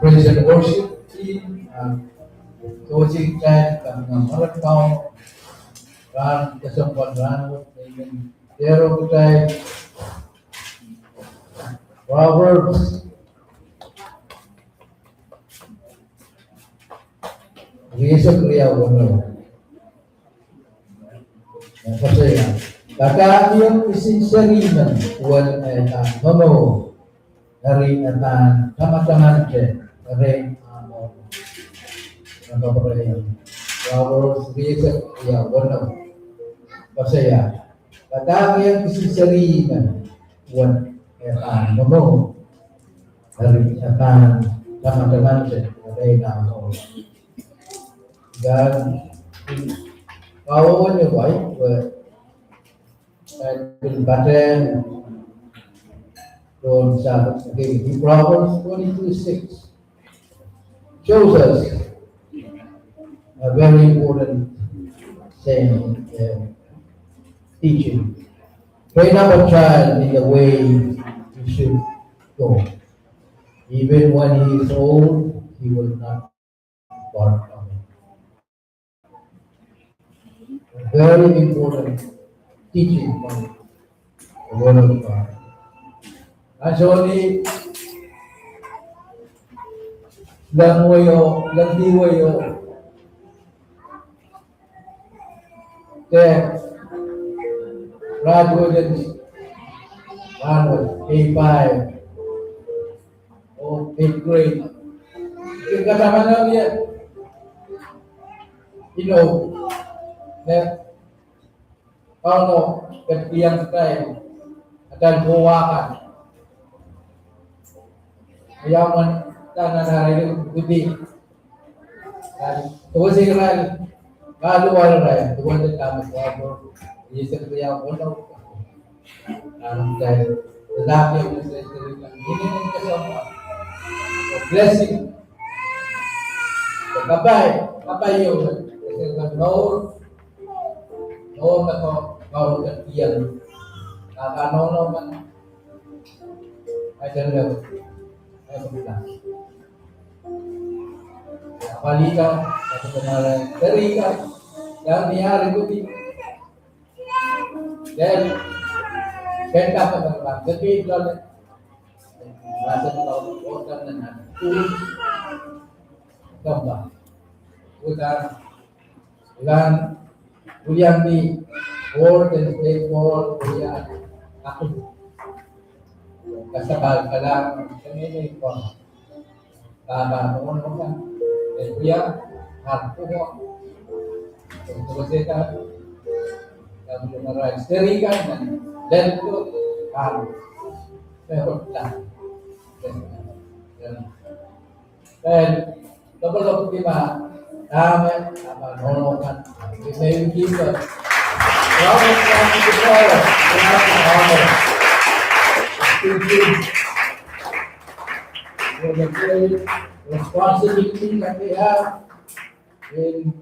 Praise and worship team, coaching time, kami ng Malakaw, Ran, Kasangkot Ranwood, Amen. Dero Kutay, Proverbs, Yesus Kriya Wano. Yang pertama, kata yung isinsarinan, buwan ay nono, dari atan teman-teman dari apa Proverbs Yesus Kriya Wano. Pasaya, kata yang isinsarinan, buwan ay atan nono, dari atan teman-teman dari nono. Dan kau như vậy pattern from Proverbs 22:6 shows us a very important saying, teaching. Train up a child in the way he should go. Even when he is old, he will not depart from it. Very important teaching from the Word of God. And so lang tiwayo, graduated A5 or 8th grade. Yung kasama namin yan, na paano katiyan tayo at buwakan. Mayaman Tanah hari budi. Tuh sih kan, kalau orang tuh ada tamu siapa, ini seperti yang orang dan lelaki yang saya ceritakan ini kesempatan blessing. Kapai yun, kasi no na to, no na tiyan. Nakanono man, ay dalawa, ay magla. Palika, kasi kanalan, terika, yang niyari ko din. Then, benta pa ng lang, gabi lang, nasa tao, order na natin. Gamba. Ulan kuliah di World and State Board kuliah aku kasabal kalang ini pun tama noon kan kuliah harus mo untuk kita yang menerai serikan dan itu harus sehat dan double di mana Amen. Nolongan. We may give a loving thanks to God. Honor. Thank you for the great responsibility that we have in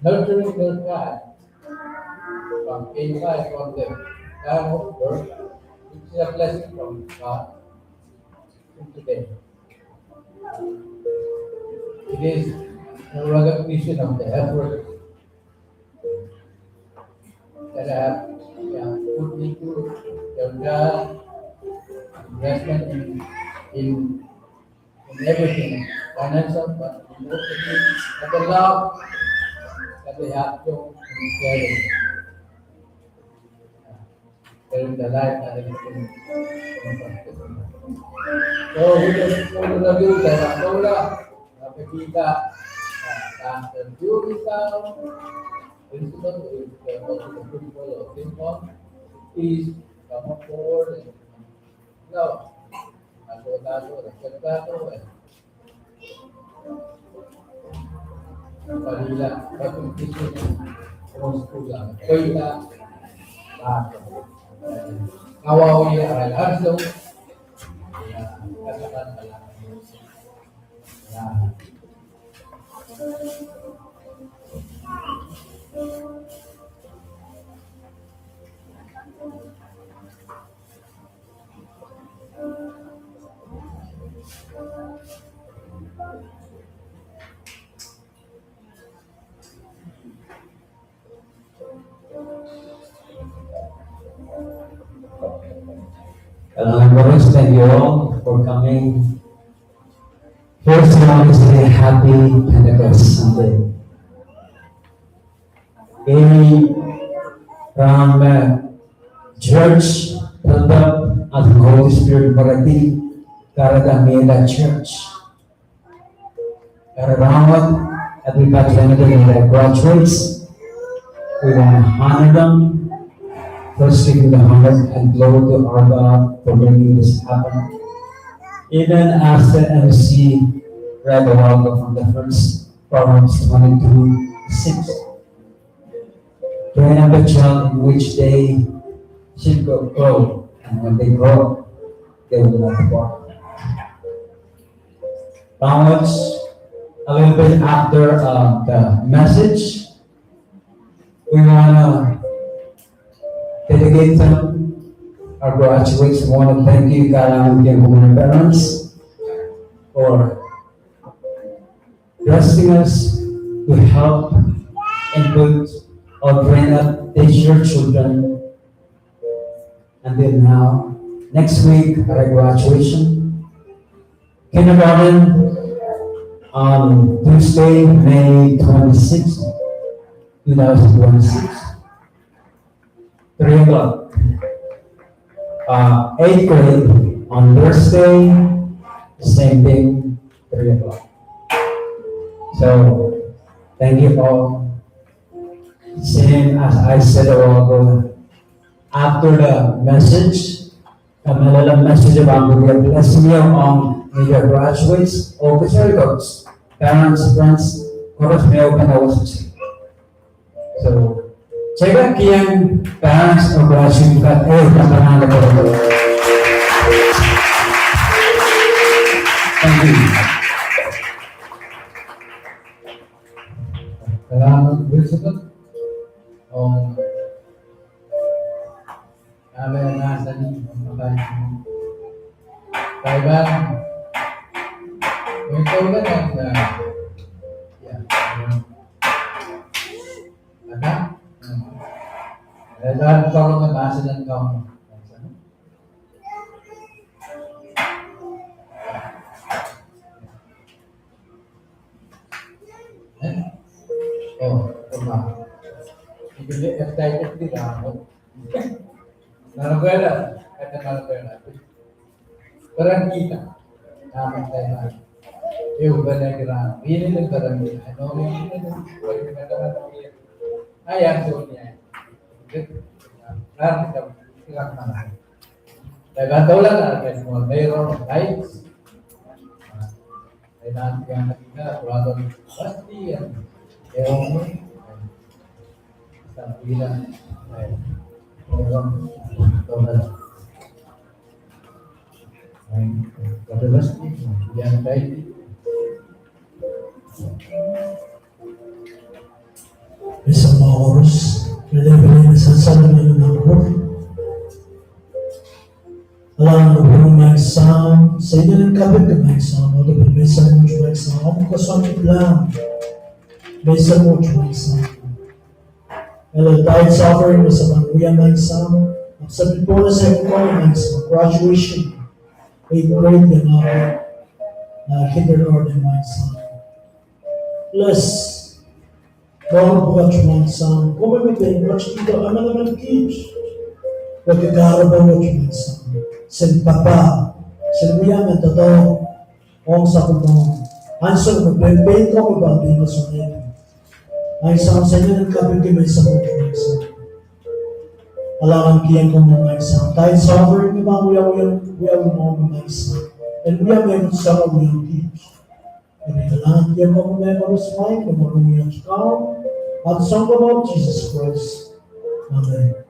nurturing their child from inside from the time of birth, which is a blessing from God today. It is a recognition of the effort that I have put into your child, investment in everything, financial, but emotionally, and the love that they have shown in caring. During the life that has been so we just want to review that Angola, Napakita, and Jurika, principal is the principal of Lincoln, please come on board and no, Asolato, Respectato, and Palila, Repetition, Roscula, Koila, Kawawi, Alonso, katakan Members, thank you all for coming. First, I want to say happy Pentecost Sunday. We from church built up as the Holy Spirit Bharati Karadamela Church. Around everybody in their graduates, we want to honor them. Firstly, with the honor and glory to our God for making this happen. Even as the MC read a while ago from the first Proverbs 22:6. Train up a child in which they should grow, and when they grow, they will not depart. Downwards, a little bit after the message, we want to dedicate them, our graduates. We want to thank you, Kalamagyan Women Parents, for trusting us to help input or train up, teach your children. And then now, next week, our graduation. Kindergarten on Tuesday, May 26, 2026. 3 o'clock. 8th grade on Thursday, same thing, 3 o'clock. So, thank you all. Same as I said a while ago, after the message, kami lalang message about the blessing niyo ang media graduates, officer coach, parents, friends, chorus may open houses. So, check kiyang parents o graduate ka, pangalan ko rin. Thank you. Salamat, Wilson. Kami nasa ni Taiwan. Ito na lang na Dahil ko lang nabasa ng kamu. Tama. Ibili tayo di ako. Narakwela, kata narakwela. Parang kita. Tama tayo na. Yung ba na kira? Ini ng parang kita. Ano yung ini ng parang ayang so niya. Parang kita ilang mana. Dapat tahu lah kan semua mayroon lights. Ay nanti yang kita pelajaran pasti yang yung tampilan ay mayroon total. Ay kadalas yan tayo. Isang mga oras, nilibili sa sarili ng ako. Alam mo kung may exam, sa inyo ng kapit ka may exam, o dapat may isang mo yung exam, ako kasakit lang. May isang mo yung exam. Hello, dahil suffering mo sa pangkuya may exam, at sa before sa ito may exam, graduation, 8th grade yan ako, kindergarten may exam. Plus, bago bukat yung exam, kung may watch dito, ama naman teach. Pagkakara ba yung exam? Sin papa, sin kuya may totoo, kung sa kutong, answer mo, pwede ko ba di masunod? Ay sa inyo ng kapit may sa mga exam. Alangan kiyan ko mga exam. Dahil suffering ni mga kuya mga exam. And kuya may sa mga teach. And alangan kiyan ko mga marusmay, kumarong yung ikaw, at song about Jesus Christ. Amen.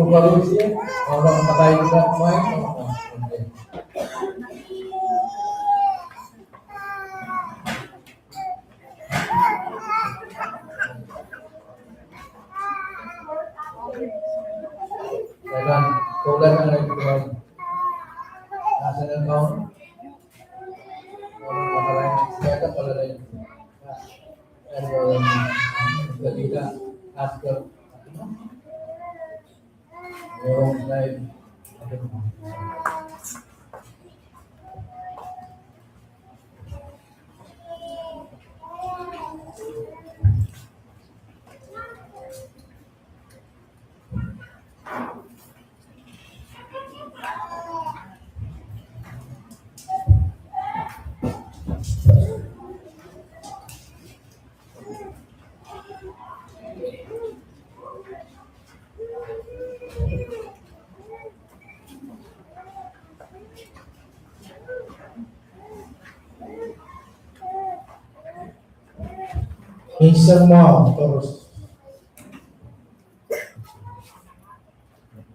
Baru sih, orang pakai juga main. Isang mo, terus.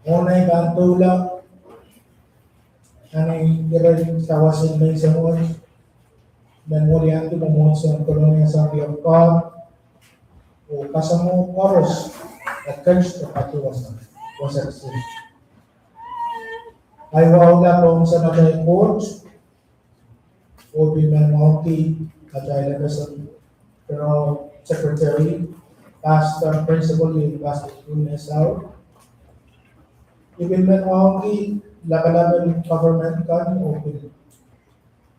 Unay kantula, anay direct sa wasin na isang mo, dan mulihan ko namuha sa tulong sa of God, o kasamo oros, at Kristo katiwasan, wasak siya. Ay wala po sa nagay coach, o binamauti, at ay nagasan, pero secretary, pastor, principal, yung pastor Lunes out. Even when wagi laban government kan o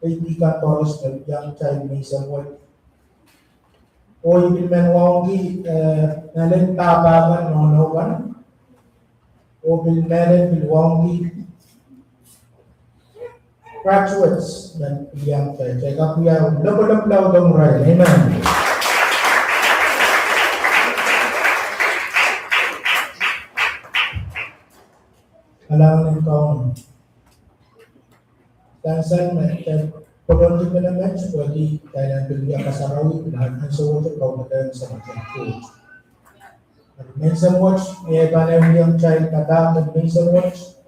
kaibigan toros ng young child may somewhat. O even when wagi nalin tabagan nonogan o bilmeren bilwangi graduates dan young child. Kaya kapuya laban dong ray. Amen. Alam ng kaon. Tansan na pagkakit na ng match, pwede tayo ng bigyan kasarawi, lahat ng suwot at kaunatan sa match. At minsan watch, may iba na yung child na dapat minsan watch,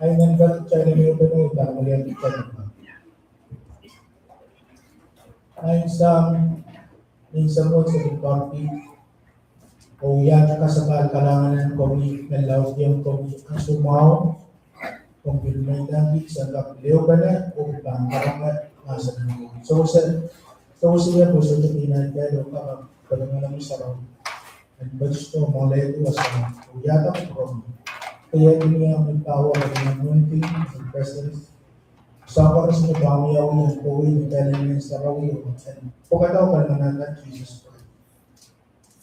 ay nanggat child na yung pinay, dahil yung child na. Ay minsan watch sa party, o yan kasabal kalangan ng komi, nalaw yung komi ang sumaw, kung bilmay lagi sa kapleo ka na, o ibang karangat nasa namin. So siya po sa tuminan kaya doon ka pagkalang sarang. At gusto mo leto sa uyatang promo. Kaya niya ang tawa ng anointing ng president. Sa oras mo pamiyaw yung kawin, dahil sa rawi o pagkataw ka naman ng Jesus Christ.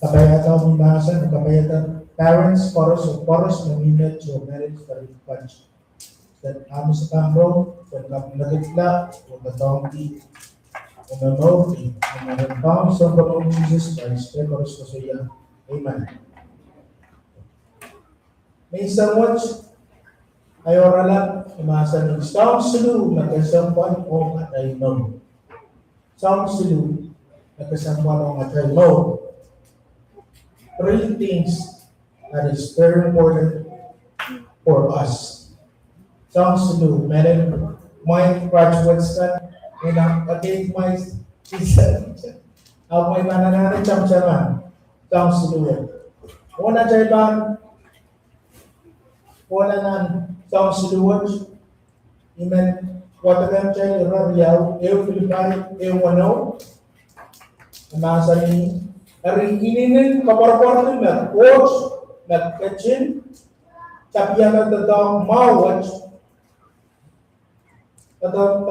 Kabayatan umasan, kabayatan parents, chorus na minute o marriage for punch. That kami sa kamro, kung nagitla, o natawang o nanawti, o nanawang sa Panginoon Jesus Christ, kaya chorus ko sa iya. Amen. May isang watch, ay oralan, umasan ng sound sulu, nagkasampan o atay no. Sound sulu, nagkasampan o atay no. Three things that is very important for us. Sounds to do. Madam, my graduates that and again my Jesus. Ako may manananan chamchaman. Sounds to do it. Una jayban. Una nan sounds to do it. Amen. Watagan chay rabiyaw. Filipay. Wano. Amasa ni. Ari ininin kapar-par na coach, nagkachin, tapi yang tetap mawat, tetap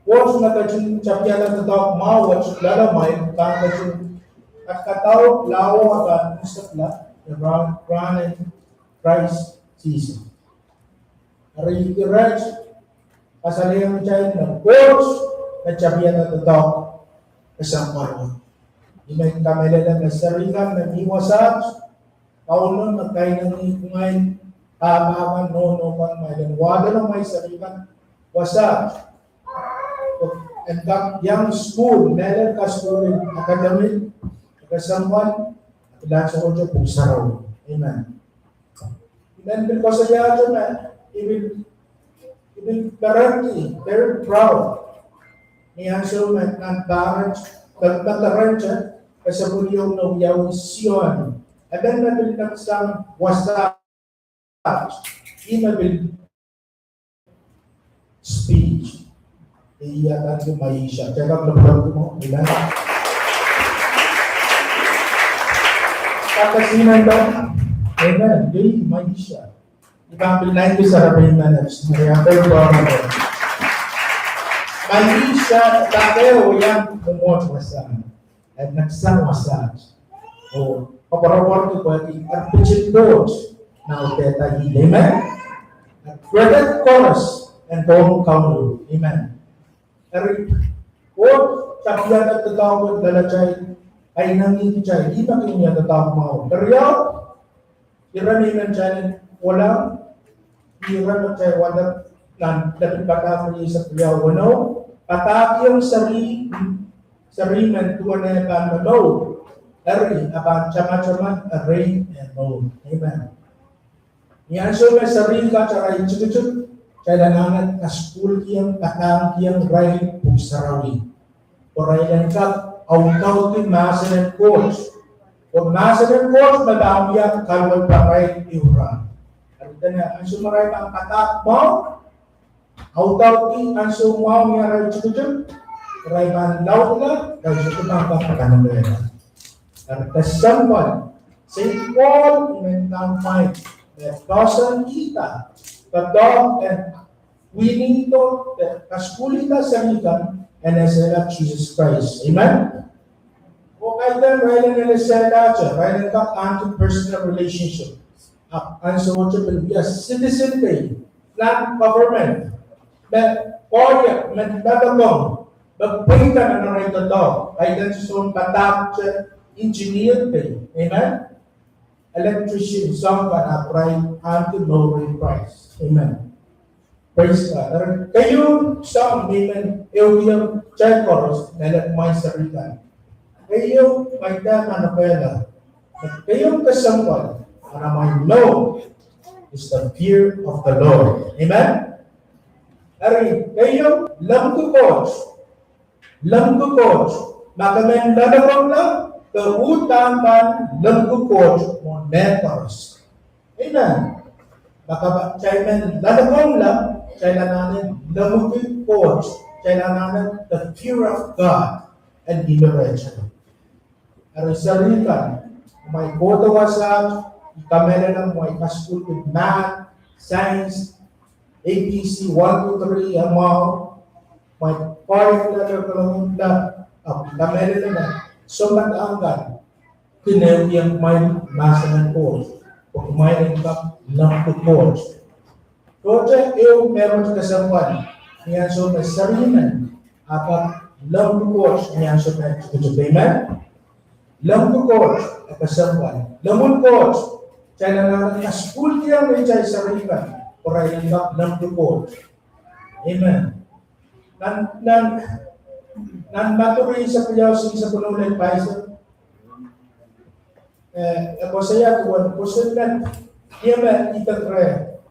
coach nagkachin, tapi yang tetap mawat, lalamay, kagachin, at kataw, lawo, at isakla, run and Christ Jesus. Ari iraj, kasaliyang child na coach, na tapi yang tetap kasama. Inay kamalalan na sarihan na iwasat, kaunon na kayo ng ngayon, tabangan, no, malang wala na may sarihan, wasat. And that young school, meron ka school, academic, kasampan, at lahat sa kudyo kung saraw. Amen. Amen, because of that, man, even currently, very proud. Niyan siya, ng parents, pagkakarancha, kasabuliyong na uyawisiyon. And then nabil na isang wasap, inabil speech. Iyatan yung maisha. Kaya kablog mo, ilan? Kakasinan daw, amen, di maisha. Ikambil na ito sa rabin na next. Mayapel ko ang mga. Maisha, takeo yan, umotwasan. At nagsamasas. O, paparawar ko pwede, at pitchin doors na uteta hili. Amen? At credit chorus and don't count. Amen? O, sabihan at tatawag dala chay, ay nangin chay, di ba kayo niya tatawag mga o. Pero yaw, iraninan chay, walang, iran at chay, walang, dapat pagkakali sa kuyaw, wano, pataki yung sariman tuan na ban mano. Ari aban chama-chama rain and mold. Amen. Yan so may sarili ka cara ichuk-ichuk kailangan ka school kiyang katang kiyang rain pusarawi. Orailan ka autaw ti master and coach. O master and coach madamiyak kalwal paray iura. At na ang sumaray ang katak mo autaw ti ang sumaw niya ray ichuk-ichuk ray man lautla ray ichuk-ichuk ka pakanabera. And the someone, St. Paul in Mount Mike, that doesn't kita, the dog and we need to, the kaskulita sa ikan, and as a Jesus Christ. Amen? Okay then, right in the sentence, right in the anti-personal relationship. And so what you will be a citizen day, not government, but order, but not magpahita na ng ito dog, ay dan sa patap engineer kayo. Amen? Electrician, someone upright unto no price. Amen. Praise God. Kayo, some, amen, yung child chorus, nalat may sarita. Kayo, may dama na pala. At kayong kasampan, na may know is the fear of the Lord. Amen? Ari, kayo, lam to coach, makamen lalabang lang, keutamaan lembukot mon mentors. Amen. Baka caiman ladakong lang, kailangan lembukot, kailangan the fear of God and liberation. Ang sarilikan, may kotawa sa kamera ng may kaskul with math, science, ABC 1, 2, 3, amount, may part na kamera na somat-anggan, kinaw yung may masa ng course, o kumain ng course. Kaya yung meron kasampan, niyan so na sarinan, at lang course, niyan so na amen? Lang course, at kasampan. Lamun course, kaya na school kaya may chay sarinan, o rin lang course. Amen. Nan maturi sa piyaw sa punulay paisa. Ako saya tuwan, kusunan, iya ba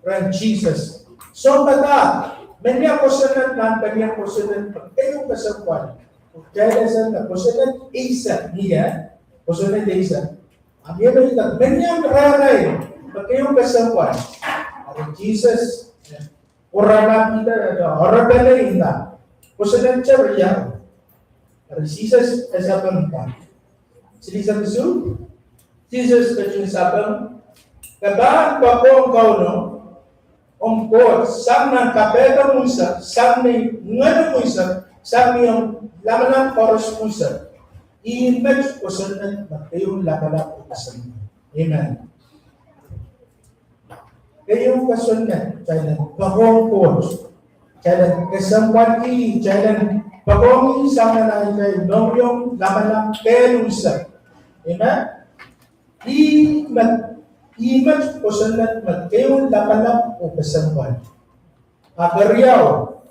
ren Jesus. So bata, menya kusunan nan kanya kusunan, pagkayong kasapuan. Kaya sa kusunan, isa niya, kusunan isa. Ang iya ba ita, menya raray, pagkayong kasapuan. At Jesus, oranan kita, oranan ita. Kusunan siya, Jesus kasabang ka. Sili sa Yesu, Jesus kasabang kabaan pa po ang kauno, ang po, sang ng kapeta musa, sang ng ngano musa, sang yung laman ng koros musa, i-image ko sa nan, kayong lakalap o kasan. Amen. Kayong kasunod, kaya pagong koros, kaya kasampan kaya pagong isang na kayo, nung yung laman ng pelusa. Amen? I-image ko sa lahat, kayong laman ng o kasampan. Agaryaw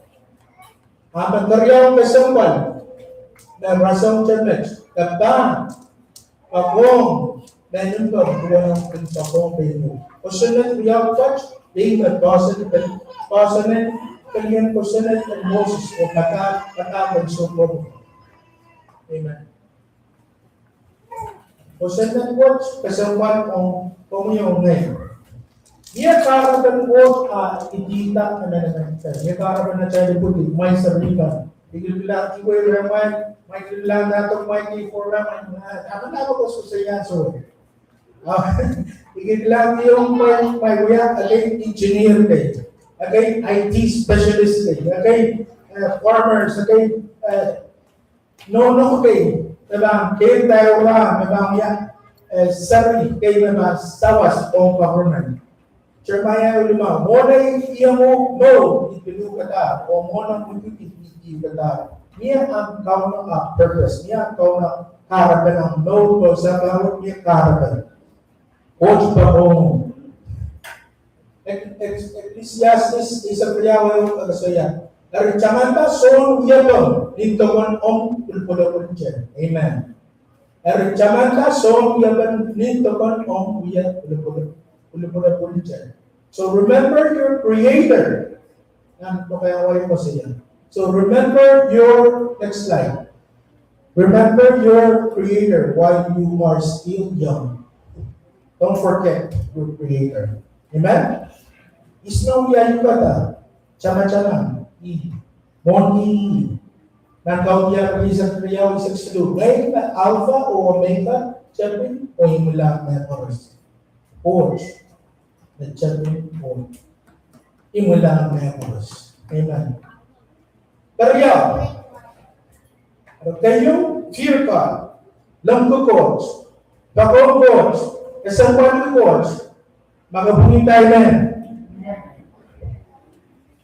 kasampan, na rasang chemix, kapang, pagong, na yun ba, buwan ng pagong kayo. O sa lahat, riyaw touch, David, Pasanin, kalian ko sa lahat ng Moses o katapag sumod. Amen. O sa lahat watch, kasawan kung yung ngayon. Niya karaban ko itita na nananagtan. Niya karaban na tayo puti, may sarilikan. Ikilang iway raman, may kilang natong may kifo raman. Ano na ako ko sa yanso? Ikilang yung may uyak, agay engineer kayo. Agay IT specialist kayo, agay farmers, agay no kayo, diba? Kayo tayo lang, diba? Sarili kayo na sawas o government. Jeremiah 5, muna iya mo, no, ipinu ka ta, o muna mo ipinu ka ta. Niya ang kaunang purpose, niya ang kaunang harapan ng no, o sa bawat niya harapan. O pa Ecclesiastes, isang priyawa yung kagasaya. Dari camanta son yabang nintogon ulpodokon chen. Amen. Dari camanta son yabang nintogon ulpodokon chen. So remember your creator. Yan, kaya ko siya. So remember your, next slide. Remember your creator while you are still young. Don't forget your creator. Amen? Isno yayu kata, chama-chama, Moni, nangkau dia riset riau isek sedu. Ngayon na alpha o omega, champion o imula na oras. Forge, the champion forge. Imula na oras. Amen. Karya, kayo, fear ka, langko coach, bakong coach, kasampan coach, magabungin tayo na.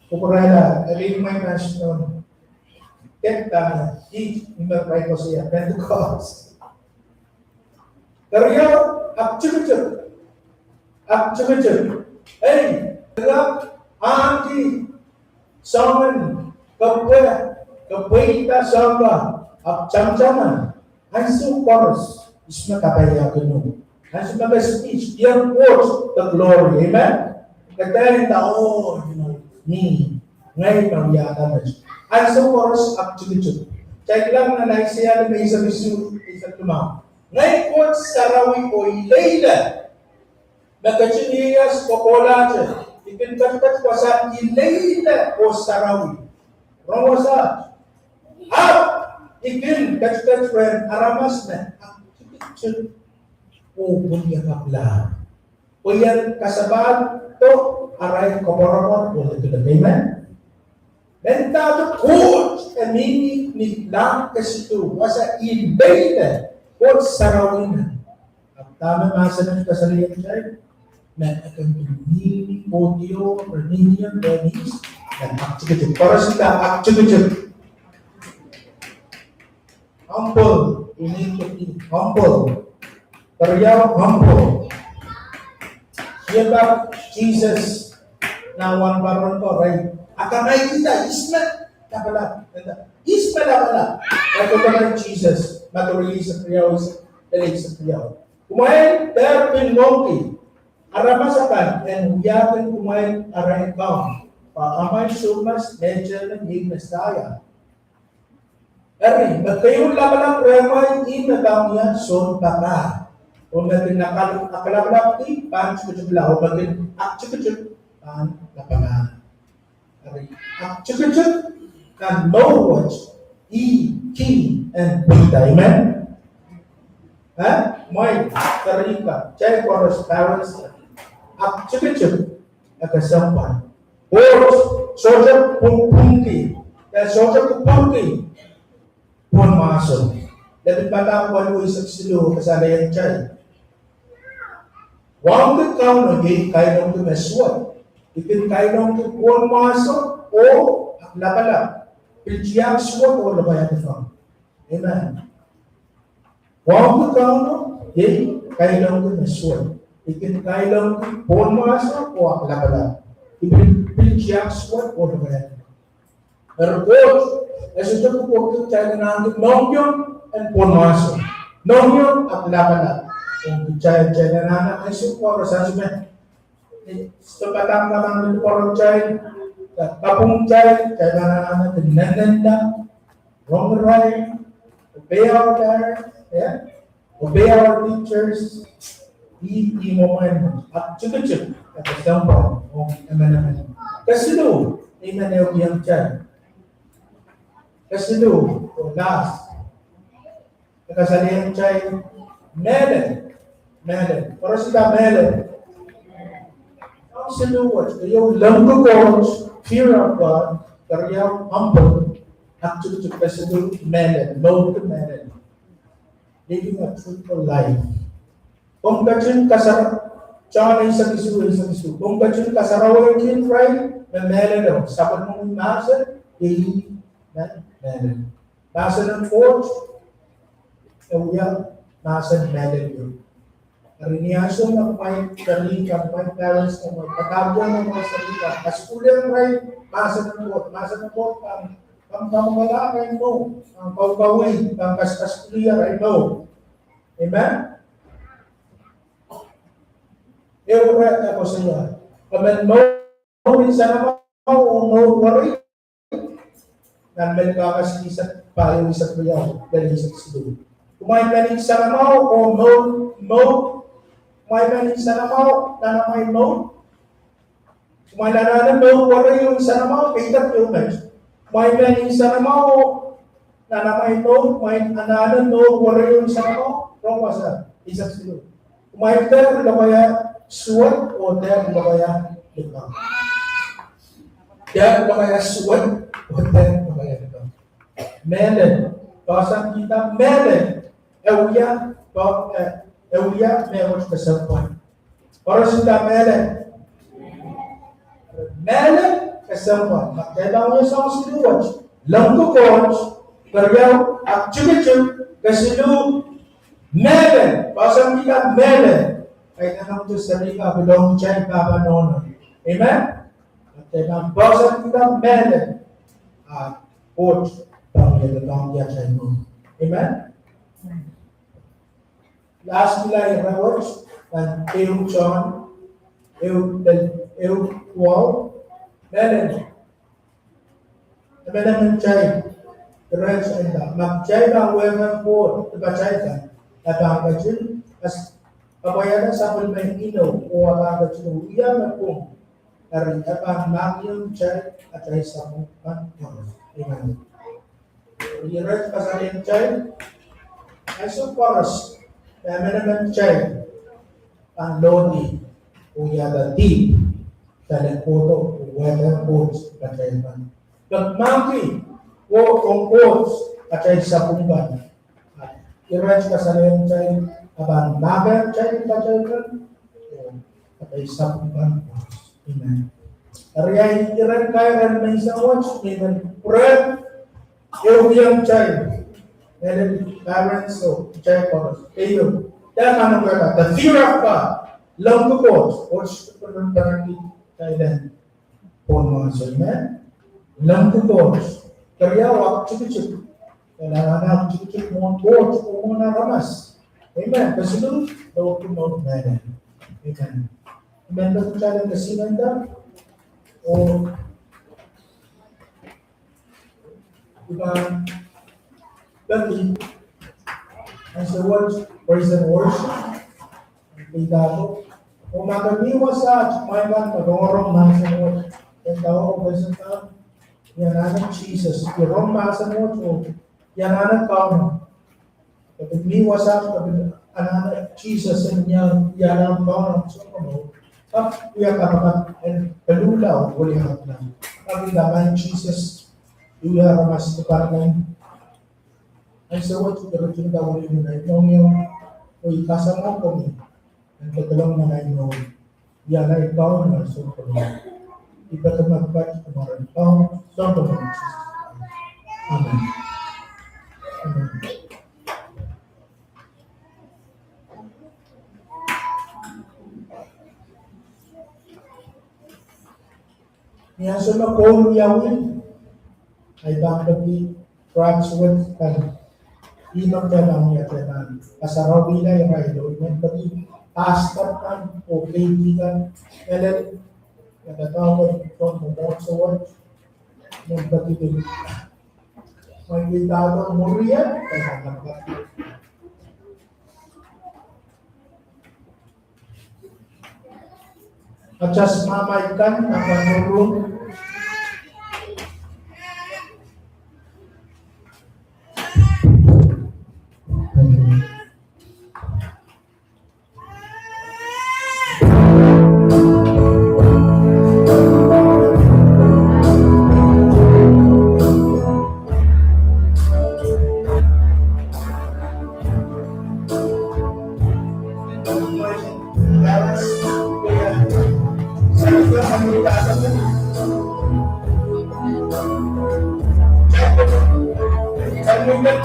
Kukurela, alin may national, kenta, imerbay ko siya, Pentecost. Karya, akchukachuk, hey, anti, saman, kapwita samba, cham-chaman, hansu chorus, isma kapaya kanu, hansu mga speech, your words, the glory, amen? Nagdahin tao, ni, ngayon ang yata na siya. Hansu chorus, akchukachuk. Check lang na naisiya na may isang tumang. Ngayon po, sarawi o ilayla, nagkachiniyas o kola siya, ikinkat ko sa ilayla o sarawi. Wrong was that? Ikin kat when aramas na ang punya kapla. Puyan kasabad to aray komoromon ulit to the payment. Bentado coach and mini ni lang kasi to was a invaded or sarawin. Ang tama masa ng kasaliyan siya na akan mini audio or mini yung Dennis. Para sila akchukachuk. Humble. You need to be humble. Karyaw, humble. Here back, Jesus. Na one baron ko, right? Akamay kita, isma. Napala. Isma na pala. Ito ka ng Jesus. Maturili sa kriyaw, dalig sa kriyaw. Kumain, terpin monkey. Aramasakan, and huyakan kumain, aray bound. Paamay sumas, medyo naging nasaya. Eri, magkayong labalang remay, inagaw niya, son baka. Kung natin nakalabak di, pan chukachukla, o maging akchukachuk, pan lapanga. Eri, akchukachuk, and know what, king, and bita, amen? Ha? May, karika, chay chorus, parents, akchukachuk, akasampan. Or soja pungki, soja pungki, pun masuk. Dari pada walu isak silu kesalahan cai. Wang ke kau nanti kau nanti meswat, ikin kau nanti pun masuk, o lapala, piljiak swat o lapaya tefang. Amen. Wang ke kau nanti kau nanti meswat, ikin kau nanti pun masuk, o lapala. Piljiak swat o lapaya. Ergot, esito ko po cai nanti nongyon and pun masuk. Nongyon at lapala. Kung cai na esito ko rasanya. Sepatang naman ng porong cai, kapung cai na nanda, wrong right, obey our parents, yeah, obey our teachers, di moment at chuk at the sample of eman. Kasi do, iman yung cai. Kasi do, last, kasalihan cai, melon, para sila melon. Sinuwat, yung langgo coach, fear of God, karyaw humble, actually kasi do melon, no to melon. Living a truthful life. Kung kachin kasar, tsaka na isang isu. Kung kachin kasarawa yung kin fry, may melon daw. Sapat mong nasa, melon. Nasa ng forge, yung nasa melon yun. Kariniaso ng may kalikan, may parents na may katagyan ng mga salita. Kaskulang rin, masa ng bot, ang pamamalakay mo, ang pawpawin, ang kaskuliya rin mo. Amen? Ewan ako sa iyo. Kaman mo, minsan naman, o mo worry, namin kakasisan pa yung isang kuyaw, dahil isang sido. Kumain ka ng isang amaw, o mo, kumain ka ng isang amaw, na namay mo. Kumain na mo, worry yung isang amaw, kaitat yung men. Kumain ka ng isang amaw, na namay mo, kumain na mo, worry yung isang amaw, wrong basa, isang sido. Kumain ka, kaya suwat, o kaya limang. Kaya kaya suwat, o kaya limang. Melen, bahasan kita melen, euya meron kasapan. Para sudah melen kasapan. Makailangan niya sa siluwat. Langko coach, karyaw, at chumicum, kasilu, melen, bahasan kita melen. Kaya na naman sa sarili belong chay baba nono. Amen? At bahasan kita melen, at coach, belong chay mo. Amen? Last nila yung rewards, and John, wow, melen. Naman chay, the rest and that. Mag-chay ba ang welang po, diba-chay ka? At ang kachin, as kabayanan sa akin may ino, o ang kachin, iyan na po, narin, at ang magyong chay, at ay sa mukan, amen. Iyan ka sa rin chay, ay so paras, naman chay, ang lodi, o yada deep, sa photo, o welang po, at ay man. Pagmaki, o kung quotes, at ay sa punggan. I-range ka sa rin chay, abang maga chay, at ay sa punggan. Amen. Ariyay, i-range kayo rin may isang watch, amen. Purel, yung chay. And parents, so, chay ko. Ayo. Kaya kanong kaya, the fear of God, love to God, or parang chay din. Pon mga so, amen. Love to God. Kaya wak chik-chik. Kailangan chik-chik mo God o mga naramas. Amen. Kasi doon, daw tumawag na yan. Amen. Amen. Daw tayo kasi nanda. O diba? Dati, as the words, praise and worship. Pagkado. O magamiwa sa chikmaiman, pag-orong nasa mo. Kaya daw, praise and worship. Yananan Jesus, yung masa mo ito, yananan ka mo. Kapag miwasak, kapag ananan Jesus, yananan ka mo, so mo, kuya ka naman, kalulaw, wali ka na. Kapag laman Jesus, kuya ramas na parang, ay sa what, pero ito na wali mo na yung, kasama ko mo, ang katalong na yung, yananan ka mo, so mo. Iba ka magbat, kumaran ka, so mo. Amen. Amen. Niya sa makong yawin, ay bakit di crabs with kan imam ka lang niya kanan. Kasaraw bila yung rayo, men pati pastor kan, o baby kan, and then natatawag ito mo sa work, men pati din. May kitado mo riyan, kaya naman. At just mamaikan ang manurong.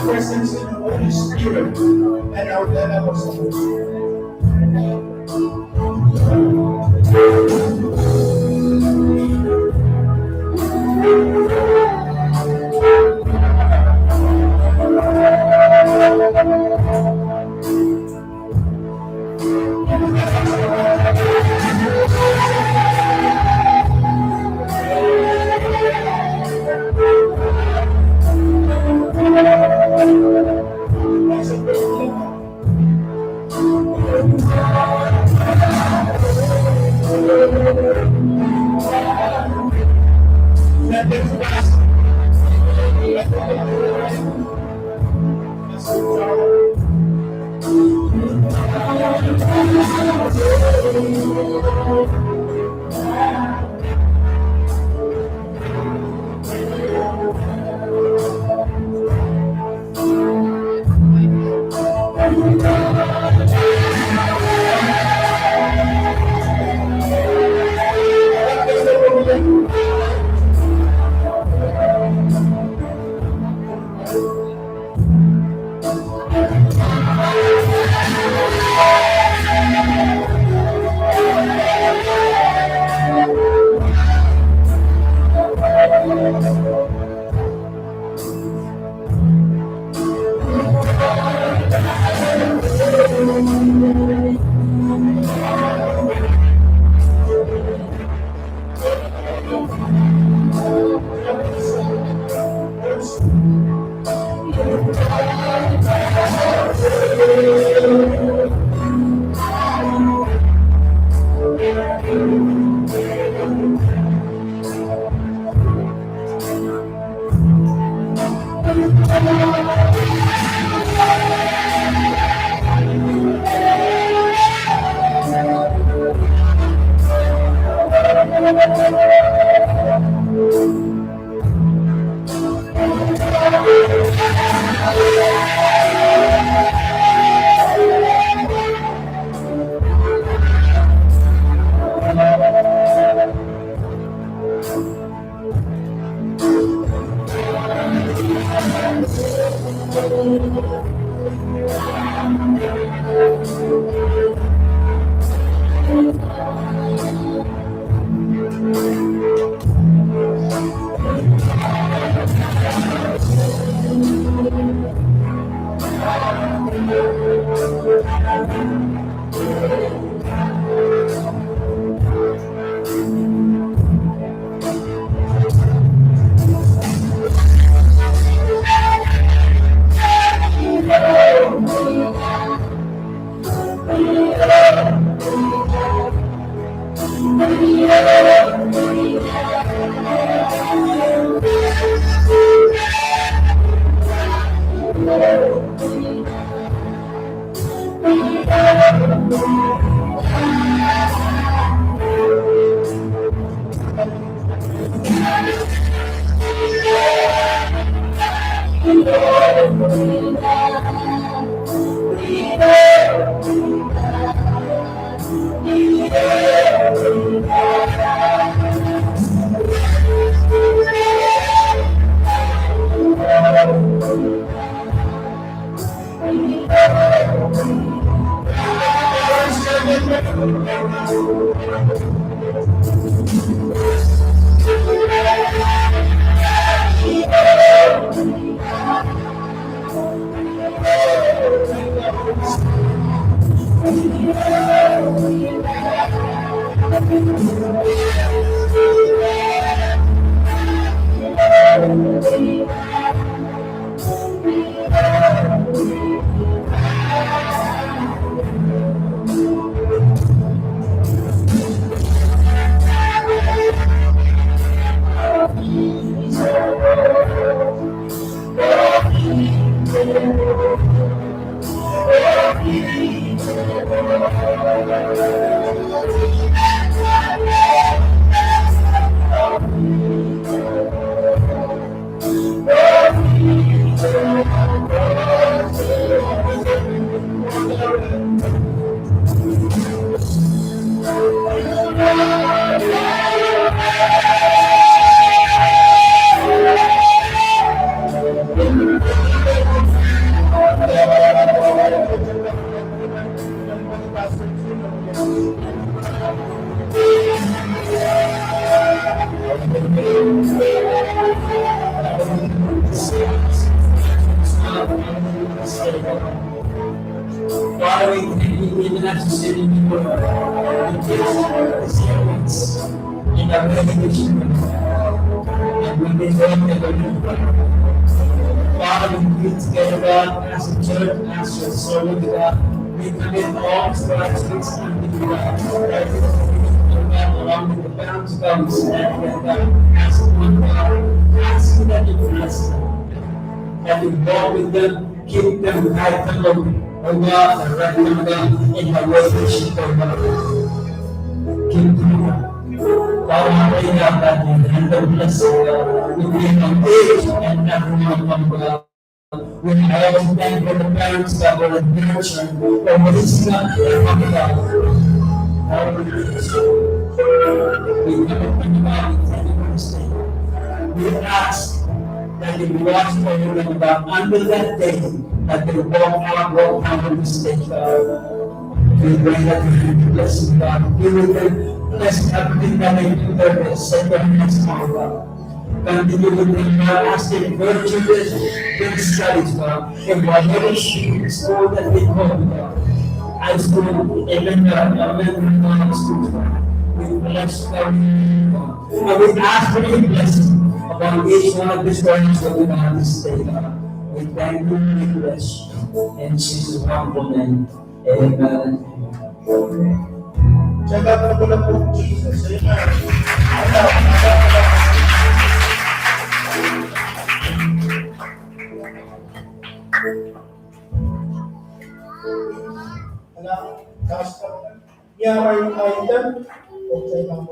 Presence in the Holy Spirit and our level of this day, Lord. Father, we thank you even as we sit in your word, we taste the sermons in our meditation, and we may learn the word. Father, we meet together, God, as a church, as your servant, God. We commit all strategies unto you, God. Along with the bounds, God, we stand here, God, as one God, asking that you bless them, that you walk with them, keep them, guide them, oh God, and direct them, God, in the way they should go, God. Keep them, God. Father, I pray, God, that you hand them blessing, God, with the age and everyone, God. We also thank for the parents that were nurturing, for raising up their family, God. We come upon you, God, we thank you for this day. We ask that you watch over them, God, until that day, that they walk out of this day, God. We pray that you will bless them, God. You will bless everything that they do there, set their hands on, God. Continue with them, God, as they virtue this studies, God, in whatever school that they go to, God. High school, even elementary school, God. We bless them, God. And we ask for your blessing upon each one of these parents that we have this day, God. We thank you and we bless you. In Jesus' wonderful name, amen. Check out the blood of Jesus. Amen. Yeah, are you done? Okay, I'm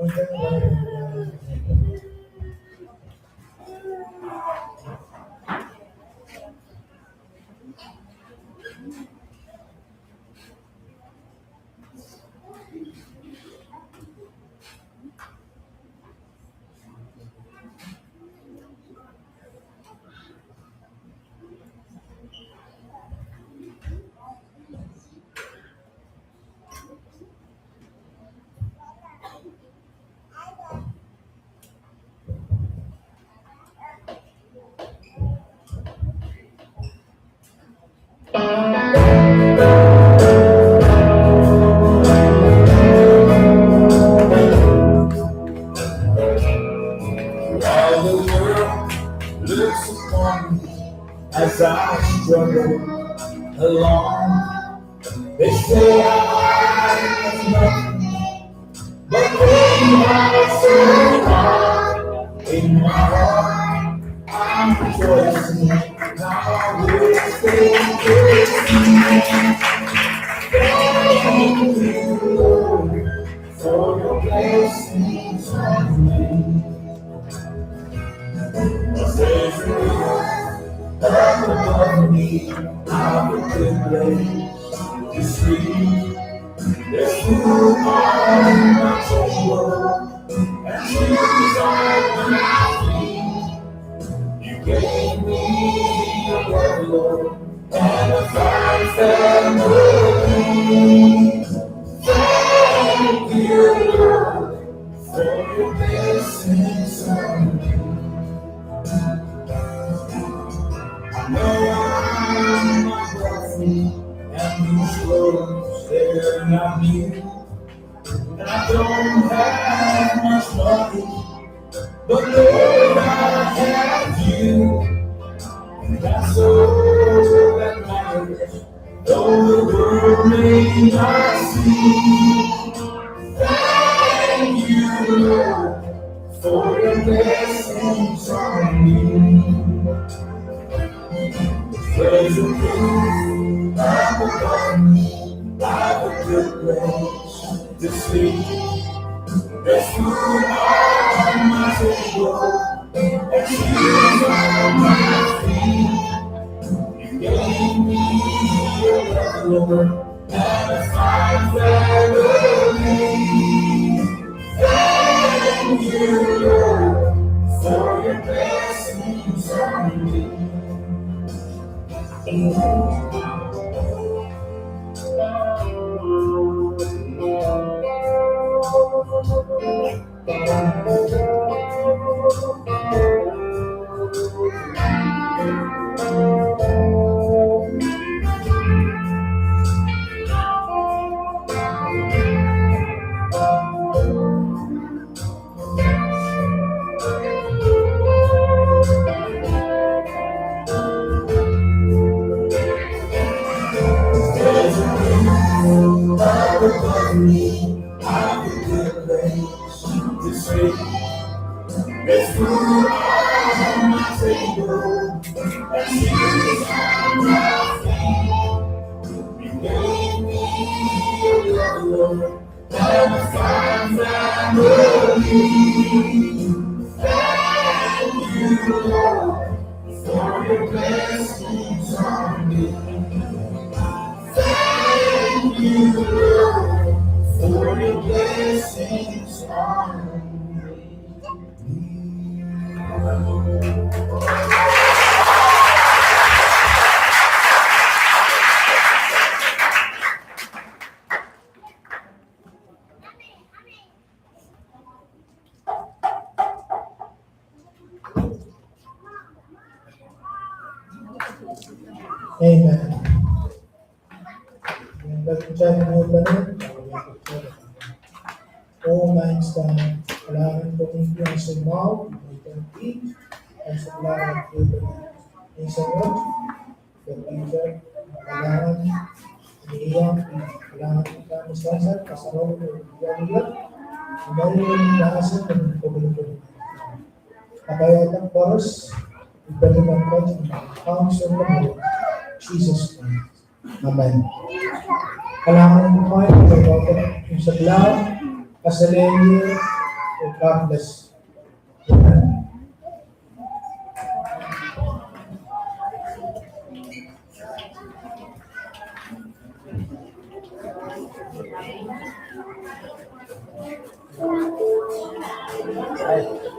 While the world looks upon me as I struggle along, they say I have nothing, but they are so hard in my heart. I'm rejoicing, now I will stay with Thank you, Lord, for your blessings on me. There's a roof above me, I'm a good place to sleep. There's food on my table, and shoes on my feet. You gave me a love, Lord, and a fine family. Thank you, Lord, for your blessings on me. I know I'm not wealthy, and these clothes, they're not new. And I don't have much money, but Lord, I have you. And that's all that matters, though the world may not see. Thank you, Lord, for your blessings on me. There's a roof above me, I've a good place to sleep. There's food on my table, and shoes on my feet. You gave me a love, Lord, and a fine family. Thank you, Lord, for your blessings on me. Amen. Yung pag-check mo ba nun? All lines down. Kailangan ko yung sa mouth, may teeth, at sa kailangan ko yung sa mouth, kapag kailangan umiiyak, kailangan ka masasa, kasaraw ko, iyak, dahil yung nasa ng pagkakulong. Kapayat ang boros, ibalit ang God's counsel of the Lord, Jesus Christ. Amen. Kailangan mo kayo, yung sa blood, kasalenyo, o God bless. Amen. Ay.